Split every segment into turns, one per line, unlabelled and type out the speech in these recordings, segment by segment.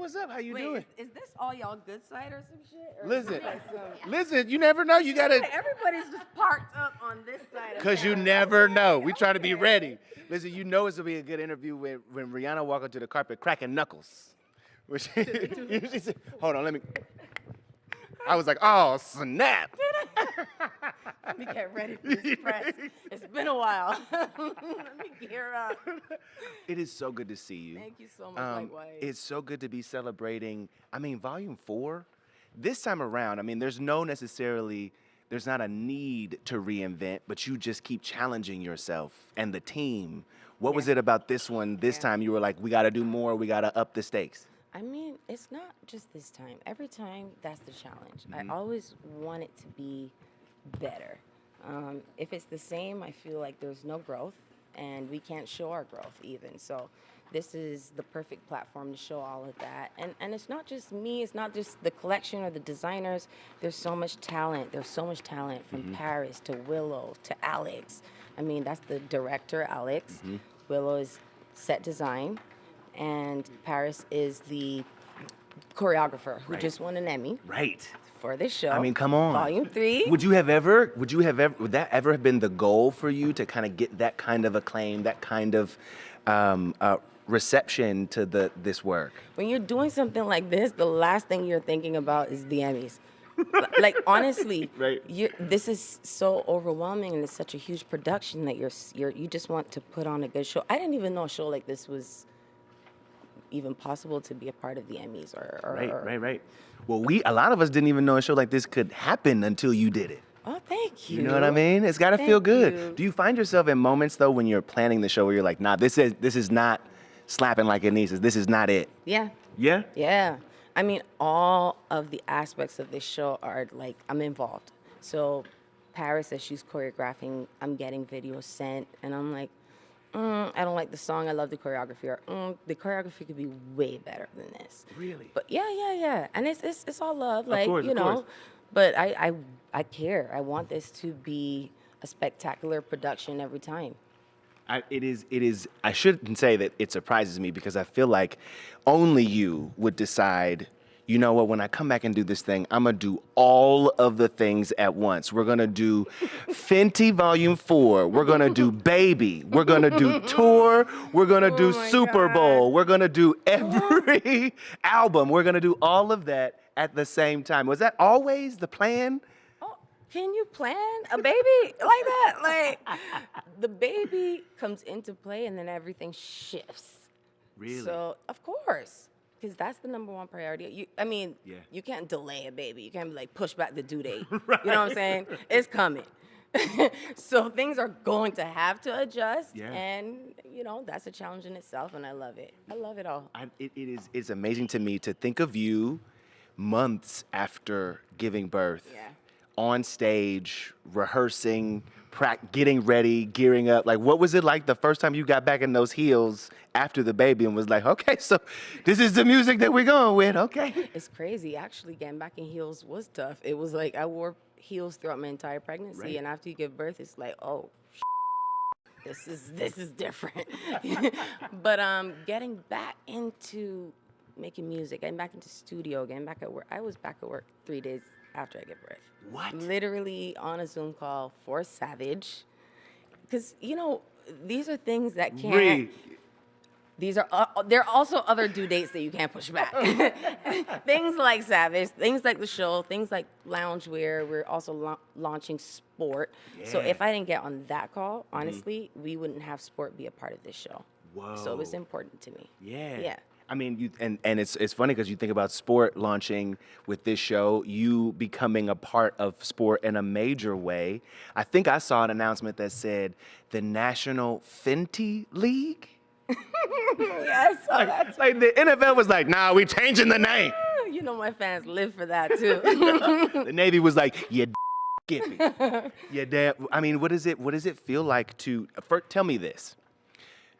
what's up? How you
Wait,
doing?
is this all y'all good side or some shit? Or
Listen,
is this like
listen, you never know. You got to,
everybody's just parked up on this side.
because you never know. We try to be ready. Listen, you know it's going to be a good interview when Rihanna walk onto the carpet cracking knuckles. Which she said, hold on, let me. I was like, oh, snap.
Let me get ready for this press. It's been a while. Let me gear up.
It is so good to see you.
Thank you so much, likewise.
It's so good to be celebrating, Volume 4. This time around, there's not a need to reinvent, but you just keep challenging yourself and the team. What was it about this one, this time you were like, we got to do more, we got to up the stakes?
It's not just this time. Every time, that's the challenge. I always want it to be better. If it's the same, I feel like there's no growth, and we can't show our growth even. So this is the perfect platform to show all of that. And it's not just me. It's not just the collection or the designers. There's so much talent. There's so much talent from Paris to Willow to Alex. That's the director, Alex. Willow is set design. And Paris is the choreographer who just won an Emmy.
Right.
For this show.
Come on.
Volume 3.
Would that ever have been the goal for you to kind of get that kind of acclaim, that kind of reception to this work?
When you're doing something like this, the last thing you're thinking about is the Emmys. Like, honestly,
right.
This is so overwhelming, and it's such a huge production that you just want to put on a good show. I didn't even know a show like this was even possible to be a part of the Emmys
Right. Well, a lot of us didn't even know a show like this could happen until you did it.
Oh, thank you.
You know what I mean? It's got to feel good.
You.
Do you find yourself in moments though when you're planning the show where you're like, nah, this is not slapping like it needs to. This is not it.
Yeah.
Yeah?
Yeah. All of the aspects of this show are like, I'm involved. So Paris, as she's choreographing, I'm getting videos sent, and I'm like, I don't like the song. I love the choreography. Or the choreography could be way better than this.
Really?
But yeah. And it's all love,
of course.
But I care. I want this to be a spectacular production every time.
It is. I shouldn't say that it surprises me because I feel like only you would decide, you know what, when I come back and do this thing, I'm going to do all of the things at once. We're going to do Fenty Volume 4. We're going to do Baby. We're going to do Tour. We're going to do Super Bowl. We're going to do every album. We're going to do all of that at the same time. Was that always the plan?
Can you plan a baby like that? Like, the baby comes into play and then everything shifts.
Really?
So, of course, because that's the number one priority. You can't delay a baby. You can't be like, push back the due date.
Right.
You know what I'm saying? It's coming. So things are going to have to adjust.
Yeah.
And, that's a challenge in itself, and I love it. I love it all.
It's amazing to me to think of you months after giving birth.
Yeah.
On stage, rehearsing, getting ready, gearing up. Like, what was it like the first time you got back in those heels after the baby and was like, okay, so this is the music that we're going with, okay?
It's crazy. Actually, getting back in heels was tough. It was like I wore heels throughout my entire pregnancy,
right.
And after you give birth, it's like, oh, this is different. But getting back into making music, getting back into studio, getting back at work. I was back at work 3 days after I gave birth.
What?
Literally on a Zoom call for Savage. Because, these are things that can't...
Really?
These are there are also other due dates that you can't push back. Things like Savage, things like the show, things like loungewear. We're also launching sport. Yeah. So if I didn't get on that call, honestly, we wouldn't have sport be a part of this show.
Whoa.
So it was important to me.
Yeah.
Yeah.
It's funny because you think about sport launching with this show, you becoming a part of sport in a major way. I think I saw an announcement that said the National Fenty League.
Yes,
like the NFL was like, nah, we changing the name.
My fans live for that too.
The Navy was like, yeah, get me. Yeah, damn. What does it feel like to? First, tell me this.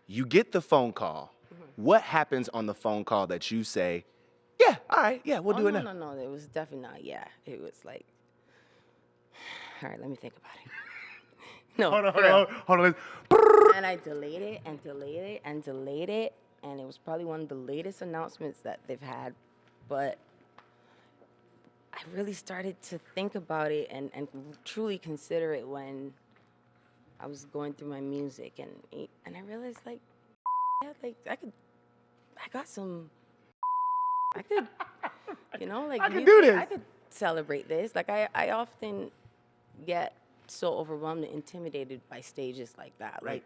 You get the phone call. What happens on the phone call that you say, yeah, all right, yeah, we'll do it now?
No, it was definitely not, yeah. It was like, all right, let me think about it. No,
Hold on.
And I delayed it. and it was probably one of the latest announcements that they've had. But I really started to think about it and truly consider it when I was going through my music, and I realized, like, yeah, like I got some, I could, like
I can do this.
I could celebrate this. Like I often get so overwhelmed and intimidated by stages like that,
Right.
like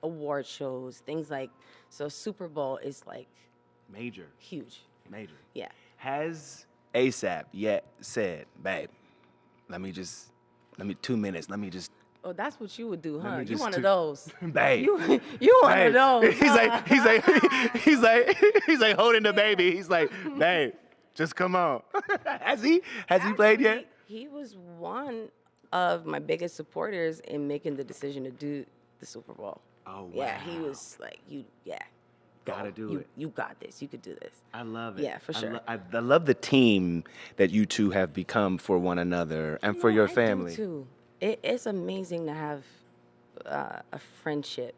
award shows, things like. So Super Bowl is like
Major.
huge.
Major.
Yeah.
Has ASAP yet said, babe, let me 2 mintes, let me just,
Oh, that's what you would do,
Let
huh?
me
You
just
one
to-
of those.
babe.
You one
babe.
of those.
He's like holding the baby. He's like, babe, just come on. Has he played yet?
He was one of my biggest supporters in making the decision to do the Super Bowl.
Oh, wow.
Yeah, he was like,
Gotta do it.
You got this. You could do this.
I love it.
Yeah, for sure.
I love the team that you two have become for one another and for your
I do
family.
too. It's amazing to have a friendship,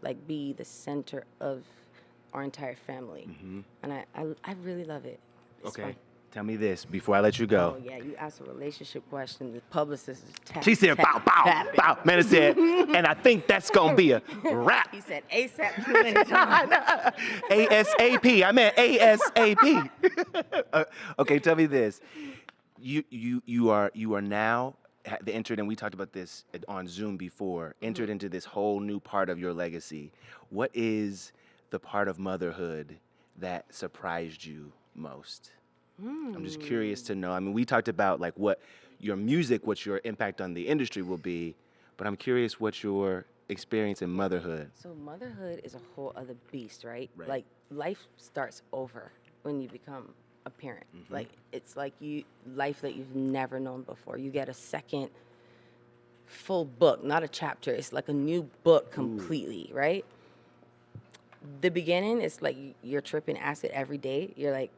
like, be the center of our entire family. And I really love it. It's
Okay.
fun.
Tell me this before I let you go.
Oh, yeah, you asked a relationship question. The publicist is tapping.
She said, bow, bow, bow. Man, it said, and I think that's going to be a wrap.
He said ASAP too many times.
ASAP. I meant ASAP. Okay, tell me this. You are now entered, and we talked about this on Zoom before, entered into this whole new part of your legacy. What is the part of motherhood that surprised you most? I'm just curious to know. I mean, we talked about like what your music, what your impact on the industry will be, but I'm curious what your experience in motherhood.
So motherhood is a whole other beast, right?
Right.
Like, life starts over when you become a parent. Like, it's like life that you've never known before. You get a second full book, not a chapter. It's like a new book completely, right? The beginning, it's like you're tripping acid every day. You're like,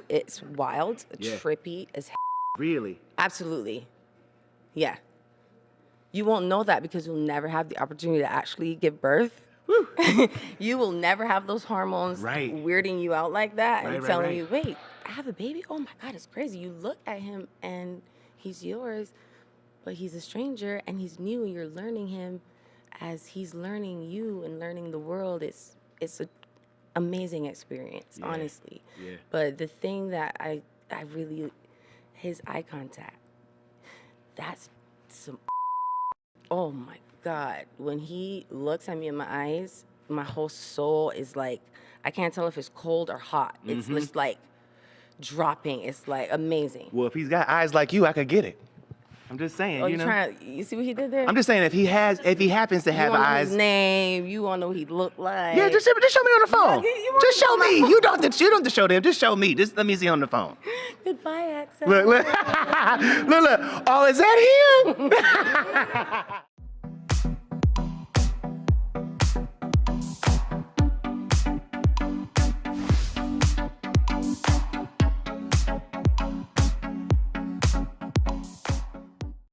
it's wild,
Yeah.
trippy as
Really?
Absolutely. Yeah. You won't know that because you'll never have the opportunity to actually give birth. You will never have those hormones
Right.
weirding you out like that and
Right, right,
telling
right.
you, wait, I have a baby? Oh my God, it's crazy. You look at him and he's yours, but he's a stranger and he's new and you're learning him as he's learning you and learning the world. It's an amazing experience, honestly.
Yeah.
But the thing that I really, his eye contact, that's some, oh my God. When he looks at me in my eyes, my whole soul is like, I can't tell if it's cold or hot. It's just like dropping. It's like amazing.
Well, if he's got eyes like you, I could get it. I'm just saying,
Oh,
you know.
you see what he did there?
I'm just saying if he happens to
you
have
want to know
eyes.
his name. You want to know what he looked like.
Yeah, just show me on the phone.
you want
Just
to
show
know
me. You don't have to show them. Just show me. Just let me see on the phone.
Goodbye, Axel.
Look. Oh, is that him?